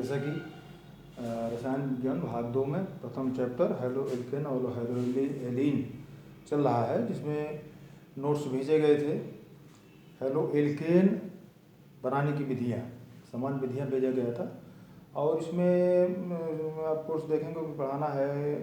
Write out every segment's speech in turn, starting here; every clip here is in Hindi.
जैसा कि रसायन विज्ञान भाग 2 में प्रथम चैप्टर हेलो एल्केन और हेलो एलीन चल रहा है, जिसमें नोट्स भेजे गए थे। हेलो एल्केन बनाने की विधियाँ, समान विधियाँ भेजा गया था। और इसमें आप कोर्स देखेंगे कि पढ़ाना है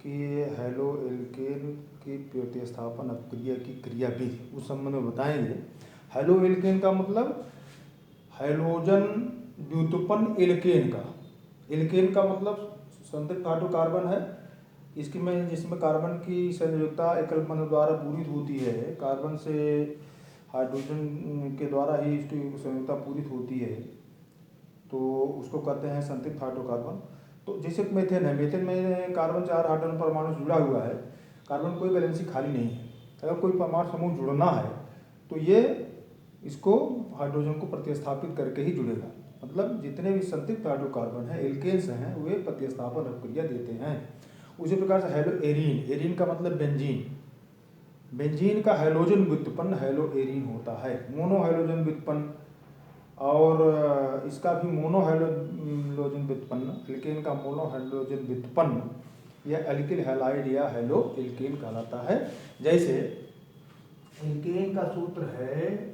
कि हेलो एल्केन की प्रतिस्थापन अपक्रिया की क्रिया विधि उस संबंध में बताएंगे। हेलो एल्केन का मतलब हाइड्रोजन व्युत्पन्न एल्केन का मतलब संतृप्त हाइड्रोकार्बन है। इसकी में जिसमें कार्बन की संयोजकता एकल बंध द्वारा पूरित होती है, कार्बन से हाइड्रोजन के द्वारा ही इसकी संयोजकता पूरित होती है, तो उसको कहते हैं संतृप्त हाइड्रोकार्बन। तो जैसे मेथेन है, मेथेन में कार्बन 4 हाइड्रोजन परमाणु जुड़ा हुआ है, कार्बन कोई वैलेंसी खाली नहीं है। अगर कोई परमाणु समूह जुड़ना है तो ये इसको हाइड्रोजन को प्रतिस्थापित करके ही जुड़ेगा। मतलब जितने भी संतृप्त हाइड्रोकार्बन हैं, एल्केन्स हैं, वे प्रतिस्थापन अभिक्रिया देते हैं। उसी प्रकार से हेलो एरीन का मतलब बेंजीन का हैलोजन व्युत्पन्न हेलो एरीन होता है। मोनो हैलोजन व्युत्पन्न और इसका भी मोनो हैलोजन व्युत्पन्न, एल्केन का मोनो हैलोजन व्युत्पन्न यह एल्किल हैलाइड या हेलो एल्केन कहलाता है। जैसे एल्केन का सूत्र है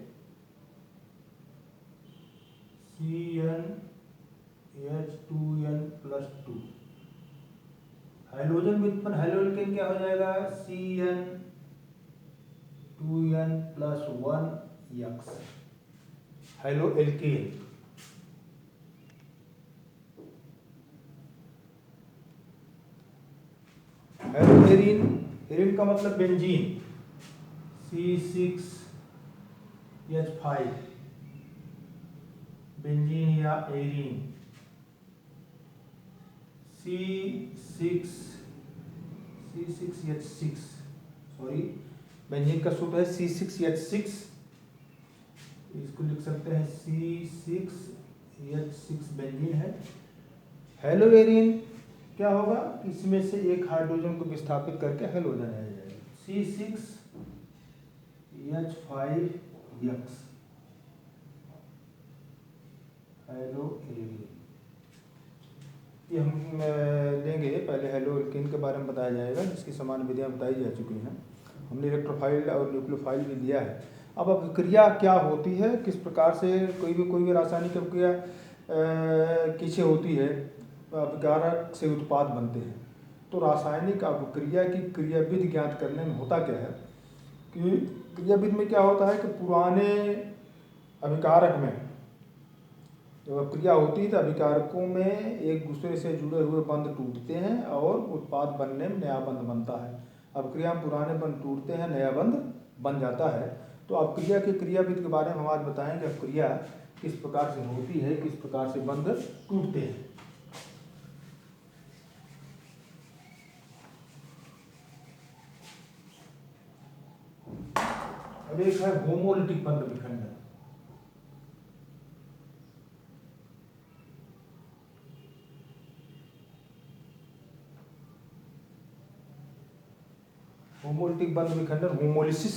CnH2n+2। हाइड्रोजन व्युत्पन्न हेलो एल्केन क्या हो जाएगा? Cn2n+1x halo alkane. Hello arene का मतलब बेंजीन, C6H5 बेंजीन या एरीन। C6H6 सॉरी, बेंजीन का सूत्र है C6H6, इसको लिख सकते हैं C6H6 बेंजीन है। हेलो एरीन क्या होगा? इसमें से एक हाइड्रोजन को विस्थापित करके हेलोजन आ जाएगा, C6H5x हेलो एरीन। ये हम लेंगे, पहले हेलो एल्केन के बारे में बताया जाएगा, जिसकी समान विधियाँ बताई जा चुकी हैं। हमने इलेक्ट्रोफाइल और न्यूक्लियोफाइल भी दिया है। अब अभिक्रिया क्या होती है, किस प्रकार से कोई भी रासायनिक अभिक्रिया किसे होती है, अभिकारक से उत्पाद बनते हैं। तो रासायनिक अभिक्रिया की क्रियाविधि ज्ञात करने में होता क्या है कि क्रियाविधि में क्या होता है कि पुराने अभिकारक में जब अभिक्रिया होती है तो अभिकारकों में एक दूसरे से जुड़े हुए बंध टूटते हैं और उत्पाद बनने में नया बंध बनता है। अभिक्रिया में पुराने बंध टूटते हैं, नया बंध बन जाता है। तो अभिक्रिया की क्रियाविधि के बारे में हम आज बताएंगे, अभिक्रिया किस प्रकार से होती है, किस प्रकार से बंध टूटते हैं। अब एक है होमोलिटिक बंध विखंडन। होमोलिटिक बंध विखंडन, होमोलिसिस,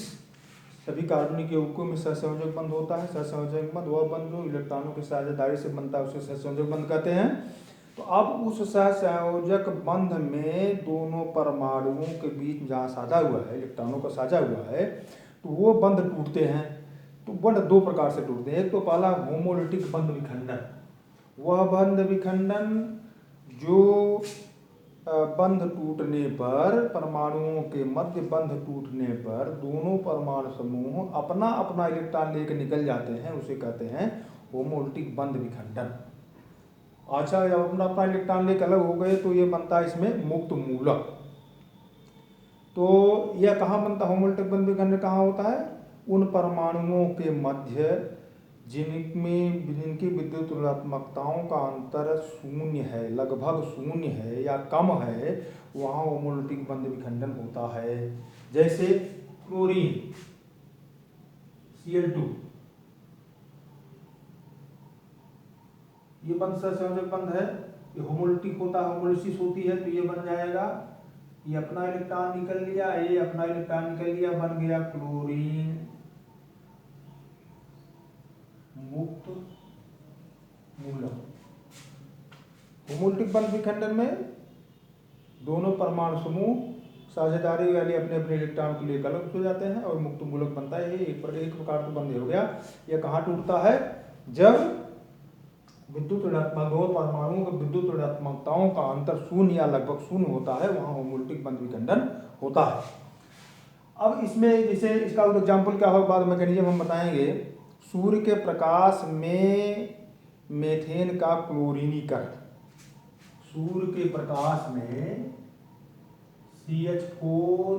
सभी कार्बनिक यौगिकों में सहसंयोजक बंध होता है। सहसंयोजक बंध वह बंध जो इलेक्ट्रॉनों की साझेदारी से बनता है, उसे सहसंयोजक बंध कहते हैं। तो अब उस सहसंयोजक बंध में दोनों परमाणुओं के बीच जहाँ साझा हुआ है, इलेक्ट्रॉनों का साझा हुआ है, तो वो बंध टूटते हैं। तो बंध दो प्रकार से टूटते हैं। एक तो पहला होमोलिटिक बंध विखंडन, वह बंध विखंडन जो बंध टूटने पर, परमाणुओं के मध्य बंध टूटने पर दोनों परमाणु समूह अपना अपना इलेक्ट्रॉन लेकर निकल जाते हैं, उसे कहते हैं होमोलिटिक बंध विखंडन। अच्छा, जब अपना अपना इलेक्ट्रॉन लेकर अलग हो गए तो ये बनता है इसमें मुक्त मूलक। तो यह कहाँ बनता है? होमोलिटिक बंध विखंडन कहाँ होता है? उन परमाणुओं के मध्य जिनकी विद्युत ऋणात्मकताओं का अंतर शून्य है, लगभग शून्य है या कम है, वहाँ होमोलिटिक बंध विखंडन होता है। जैसे क्लोरीन Cl2, ये बंध सहसंयोजक बंध है, ये होमोलिटिक होता है, होमोलिसिस होती है, तो ये बन जाएगा, ये अपना इलेक्ट्रॉन निकल लिया, ये अपना इलेक्ट्रॉन निकल लिया, बन गया क्लोरीन मुक्त मूलक। होमोलिटिक बंध विखंडन में दोनों परमाणु समूह साझेदारी वाले अपने अपने इलेक्ट्रॉन के लिए अलग हो जाते हैं और मुक्त मूलक बनता है। ये एक प्रकार का बंध हो गया। यह कहाँ टूटता है? जब विद्युत ऋणात्मक दो परमाणुओं के विद्युत ऋणात्मकताओं का अंतर शून्य या लगभग शून्य होता है, वहां होमोलिटिक बंध विखंडन होता है। अब इसमें जैसे इसका एग्जाम्पल क्या होगा, बाद मैकेनिज्म हम बताएंगे। सूर्य के प्रकाश में मेथेन का क्लोरीनीकरण, सूर्य के प्रकाश में CH4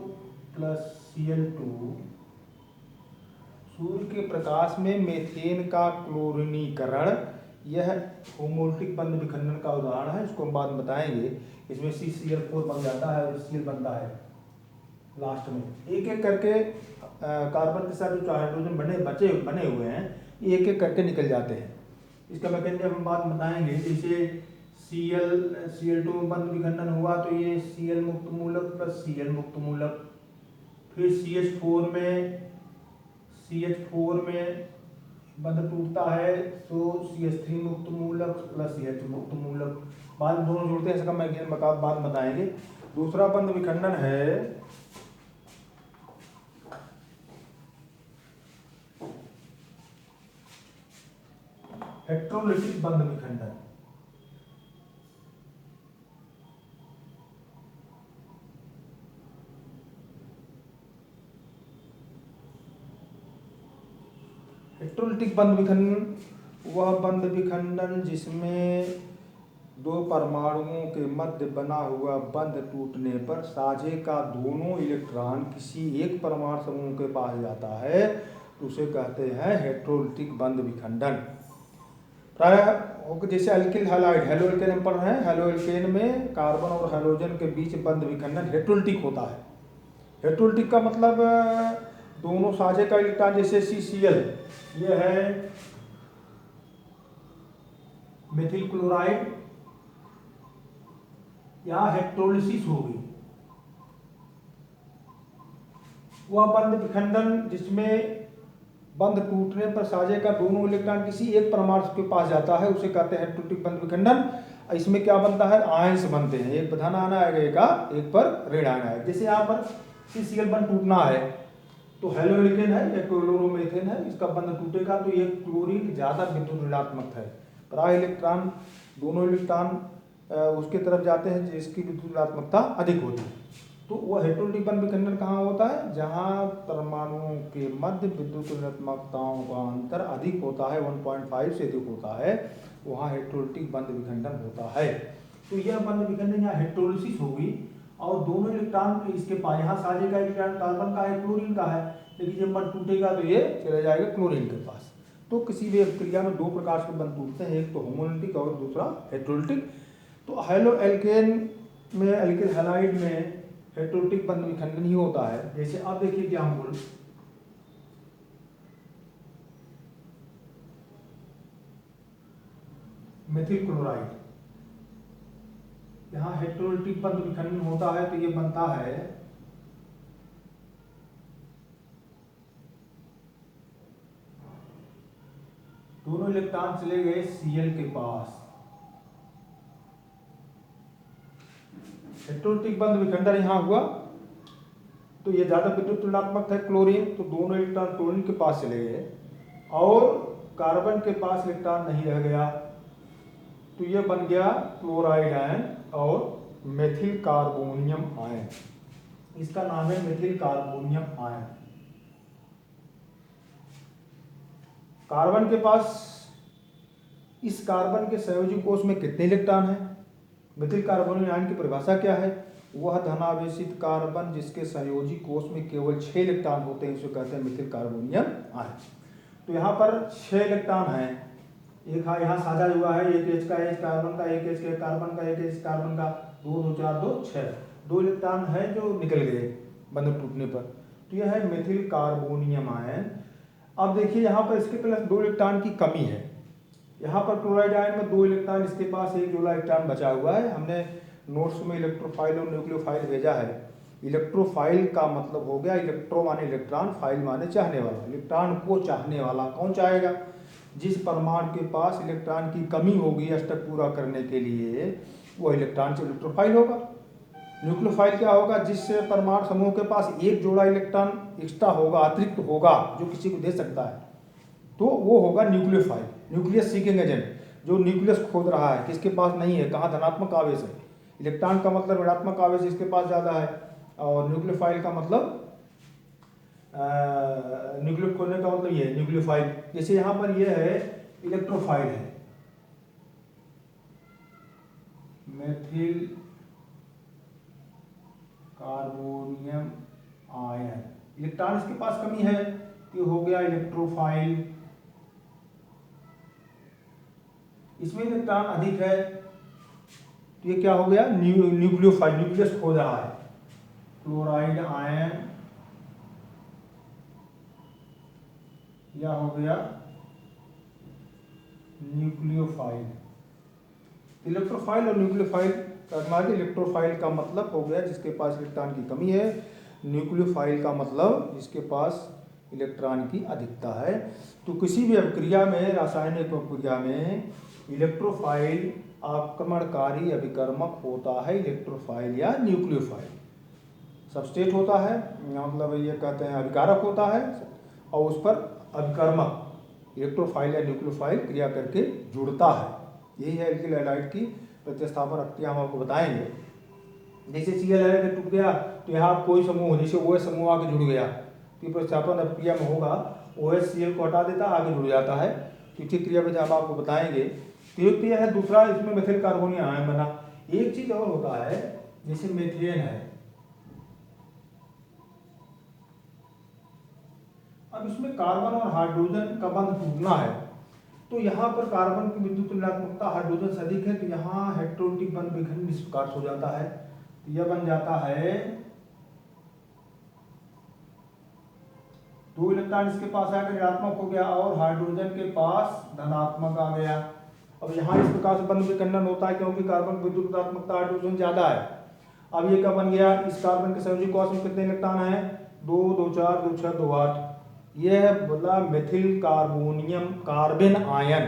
+ Cl2, सूर्य के प्रकाश में मेथेन का क्लोरीनीकरण, यह होमोलिटिक बंध विखंडन का उदाहरण है। इसको हम बाद में बताएंगे। इसमें CCl4 बन जाता है और Cl बनता है लास्ट में। एक एक करके कार्बन के साथ जो हाइड्रोजन बने हुए हैं, ये एक एक करके निकल जाते हैं। इसका मैकेनिज्म हम बाद में बताएंगे। जैसे Cl2 में बंध विखंडन हुआ तो ये Cl मुक्त मूलक + Cl मुक्त मूलक, फिर CH4 में बंध टूटता है तो CH3 मुक्त मूलक + CH मुक्त मूलक, बाद में दोनों जुड़ते हैं। इसका मैकेनिज्म बाद में बताएंगे। दूसरा बंध विखंडन है हेट्रोलिटिक बंध विखंडन। हेट्रोलिटिक बंध विखंडन वह बंध विखंडन जिसमें दो परमाणुओं के मध्य बना हुआ बंध टूटने पर साझे का दोनों इलेक्ट्रॉन किसी एक परमाणु समूह के पास जाता है, तो उसे कहते हैं हेट्रोलिटिक बंध विखंडन। प्रायः जैसे अल्किल हैलाइड, हेलोएल्केन हम पढ़ रहे हैं, हेलोएल्केन में कार्बन और हैलोजन के बीच बंध विखंडन हेट्रोलिटिक होता है। हेट्रोलिटिक का मतलब दोनों साझे का इलेक्ट्रॉन, जैसे CCl ये है मेथिल क्लोराइड, यहां हेट्रोलिसिस होगी। वह बंध विखंडन जिसमें बंध टूटने पर साझे का दोनों इलेक्ट्रॉन किसी एक परमाणु के पास जाता है, उसे कहते हैं हेट्रोलिटिक बंध विखंडन। इसमें क्या बनता है? आयंस बनते हैं, एक प्रधान आयन आएगा, एक पर ऋण आयन आएगा। जैसे यहाँ पर CCl बंध टूटना है तो हेलोएल्केन है या क्लोरोमेथेन है, इसका बंध टूटेगा तो ये क्लोरीन ज्यादा विद्युत ऋणात्मक है। प्राय इलेक्ट्रॉन, दोनों इलेक्ट्रॉन उसके तरफ जाते हैं जिसकी विद्युत ऋणात्मकता अधिक होती है। तो वह हेट्रोलिटिक बंध विखंडन कहाँ होता है? जहाँ परमाणुओं के मध्य विद्युत ऋणात्मकताओं का अंतर अधिक होता है, 1.5 से अधिक होता है, वहाँ हेट्रोलिटिक बंध विखंडन होता है। तो यह बंध विखंडन यहाँ हेट्रोलिसिस होगी और दोनों इलेक्ट्रॉन इसके पास, यहाँ साझे का इलेक्ट्रॉन कार्बन का है, क्लोरीन का है, लेकिन जब बंध टूटेगा तो ये चला जाएगा क्लोरीन के पास। तो किसी भी क्रिया में दो प्रकार के बंध टूटते हैं, एक तो होमोलिटिक और दूसरा हेट्रोलिटिक। तो हेलोएल्केन में, अल्किल हैलाइड में हेट्रोलिटिक बंध विखंडन ही होता है। जैसे अब देखिए एग्जाम्पल, मेथिल क्लोराइड, यहाँ हेट्रोलिटिक बंध विखंडन होता है तो ये बनता है दोनों इलेक्ट्रॉन चले गए Cl के पास। हेट्रोलिटिक बंध विखंडन यहाँ हुआ तो ये ज्यादा विद्युत ऋणात्मक है क्लोरीन, तो दोनों इलेक्ट्रॉन क्लोरीन के पास चले गए और कार्बन के पास इलेक्ट्रॉन नहीं रह गया, तो ये बन गया क्लोराइड आयन और मेथिल कार्बोनियम आयन। इसका नाम है मेथिल कार्बोनियम आयन। कार्बन के पास, इस कार्बन के संयोजी कोष में कितने इलेक्ट्रॉन हैं? मेथिल कार्बोनियम आयन की परिभाषा क्या है? वह धनावेशित कार्बन जिसके संयोजी कोष में केवल 6 इलेक्ट्रॉन होते हैं, इसे कहते हैं मेथिल कार्बोनियम आयन। तो यहाँ पर 6 इलेक्ट्रॉन हैं, एक यहाँ साझा हुआ है, एक H का, H कार्बन का, एक H कार्बन का, एक H कार्बन का, 2 2 4 2 6, 2 इलेक्ट्रॉन है जो निकल गए बंध टूटने पर, तो यह है मेथिल कार्बोनियम आयन। अब देखिए यहाँ पर इसके प्लस 2 इलेक्ट्रॉन की कमी है। यहाँ पर क्लोराइड आयन में 2 इलेक्ट्रॉन, इसके पास एक जोड़ा इलेक्ट्रॉन बचा हुआ है। हमने नोट्स में इलेक्ट्रोफाइल और न्यूक्लियोफाइल भेजा है। इलेक्ट्रोफाइल का मतलब हो गया इलेक्ट्रो माने इलेक्ट्रॉन, फाइल माने चाहने वाला, इलेक्ट्रॉन को चाहने वाला। कौन चाहेगा? जिस परमाणु के पास इलेक्ट्रॉन की कमी होगी अष्टक पूरा करने के लिए, वो इलेक्ट्रॉन से इलेक्ट्रोफाइल होगा। न्यूक्लियोफाइल क्या होगा? जिस परमाणु समूह के पास एक जोड़ा इलेक्ट्रॉन एक्स्ट्रा होगा, अतिरिक्त होगा, जो किसी को दे सकता है, तो वो होगा न्यूक्लियोफाइल। न्यूक्लियस सीकिंग एजेंट, जो न्यूक्लियस खोद रहा है, किसके पास नहीं है, कहाँ धनात्मक आवेश है। इलेक्ट्रॉन का मतलब ऋणात्मक आवेश इसके पास ज़्यादा है, और न्यूक्लियोफाइल का मतलब न्यूक्लियो खोदने का मतलब ये है न्यूक्लियोफाइल। जैसे यहाँ पर ये है इलेक्ट्रोफाइल है, मेथिल कार्बोनियम आयन, इलेक्ट्रॉन इसके पास कमी है तो हो गया इलेक्ट्रोफाइल। इसमें इलेक्ट्रॉन अधिक है तो ये क्या हो गया? न्यूक्लियोफाइल, न्यूक्लियस खोद रहा है। क्लोराइड आयन या हो गया न्यूक्लियोफाइल। इलेक्ट्रोफाइल और न्यूक्लियोफाइल का इलेक्ट्रोफाइल का मतलब हो गया जिसके पास इलेक्ट्रॉन की कमी है, न्यूक्लियोफाइल का मतलब जिसके पास इलेक्ट्रॉन की अधिकता है। तो किसी भी अभिक्रिया में, रासायनिक अभिक्रिया में इलेक्ट्रोफाइल आक्रमणकारी अभिकर्मक होता है, इलेक्ट्रोफाइल या न्यूक्लियोफाइल। सबस्ट्रेट होता है, मतलब ये कहते हैं अभिकारक होता है, और उस पर अभिकर्मक इलेक्ट्रोफाइल या न्यूक्लियोफाइल क्रिया करके जुड़ता है। यही है एल्किल हैलाइड की प्रतिस्थापन अक्रिया, हम आपको बताएंगे। जैसे Cl हैलाइड टूट गया तो यहाँ कोई समूह, जैसे OH समूह आगे जुड़ गया, तो प्रतिस्थापन अक्रिया में होगा OH Cl को हटा देता, आगे जुड़ जाता है। तो इसी क्रिया में हम आपको बताएंगे। तो एक क्रिया है, दूसरा इसमें मेथिल कार्बोनियम आयन बना। एक चीज और होता है, जैसे मीथेन है, अब इसमें कार्बन और हाइड्रोजन का बंध टूटना है, तो यहाँ पर कार्बन की विद्युत ऋणात्मकता हाइड्रोजन से अधिक है, तो यहाँ हेटेरोटिक बंध विघटन इस प्रकार हो जाता है। तो यह बन जाता है 2 इलेक्ट्रॉन इसके पास आकर ऋणात्मक हो गया और हाइड्रोजन के पास धनात्मक आ गया। अब यहाँ इस प्रकार से बंध विखंडन होता है क्योंकि कार्बन की विद्युत ऋणात्मकता हाइड्रोजन ज्यादा है। अब ये क्या बन गया? इस कार्बन के संयोजी कोश में कितने इलेक्ट्रॉन है? 2, 2, 4, 2, 6, 2, 8। यह बोला methyl carbonium carbon ion.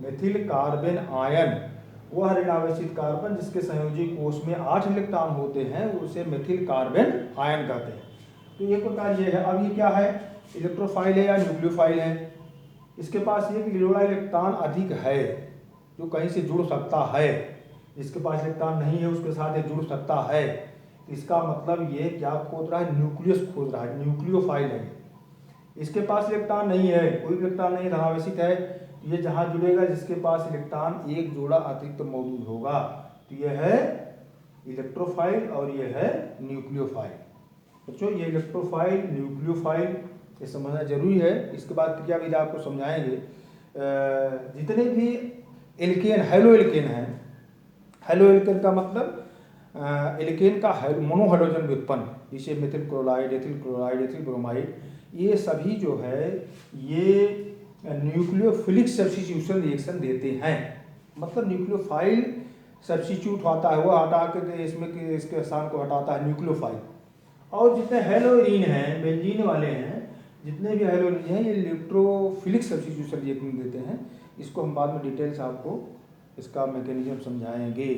Methyl carbon ion वह ऋणावेशित कार्बन जिसके संयोजी कोश में 8 इलेक्ट्रॉन होते हैं, उसे मेथिल कार्बन आयन कहते हैं। तो एक प्रकार ये है। अब ये क्या है? इलेक्ट्रोफाइल है या न्यूक्लियोफाइल है? इसके पास एक जोड़ा इलेक्ट्रॉन अधिक है जो कहीं से जुड़ सकता है, जिसके पास इलेक्ट्रॉन नहीं है उसके साथ ये जुड़ सकता है। इसका मतलब ये क्या खोद रहा है? न्यूक्लियस खोद रहा है, न्यूक्लियोफाइल है। इसके पास इलेक्ट्रॉन नहीं है, कोई इलेक्ट्रॉन नहीं, धनावेशित है, तो ये जहां जुड़ेगा जिसके पास इलेक्ट्रॉन एक जोड़ा अतिरिक्त मौजूद होगा, तो ये है इलेक्ट्रोफाइल और ये है न्यूक्लियोफाइल। बच्चों ये इलेक्ट्रोफाइल, न्यूक्लियोफाइल ये समझना जरूरी है। इसके बाद क्रिया विधि आपको समझाएंगे। जितने भी एल्केन, हैलो एल्केन है, हैलो एल्केन का मतलब एल्केन का मोनोहाइड्रोजन व्युत्पन्न, जैसे methyl chloride, ethyl chloride, ethyl bromide, ये सभी जो है ये न्यूक्लियोफिलिक सब्स्टिट्यूशन रिएक्शन देते हैं। मतलब न्यूक्लियोफाइल सब्स्टिट्यूट होता है, वह हटा के इसमें इसके स्थान को हटाता है न्यूक्लियोफाइल। और जितने हैलोइरीन हैं, बेंजीन वाले हैं, जितने भी हैलोइरीन हैं, ये इलेक्ट्रोफिलिक सब्स्टिट्यूशन रिएक्शन देते हैं। इसको हम बाद में डिटेल्स आपको इसका मैकेनिज्म समझाएंगे।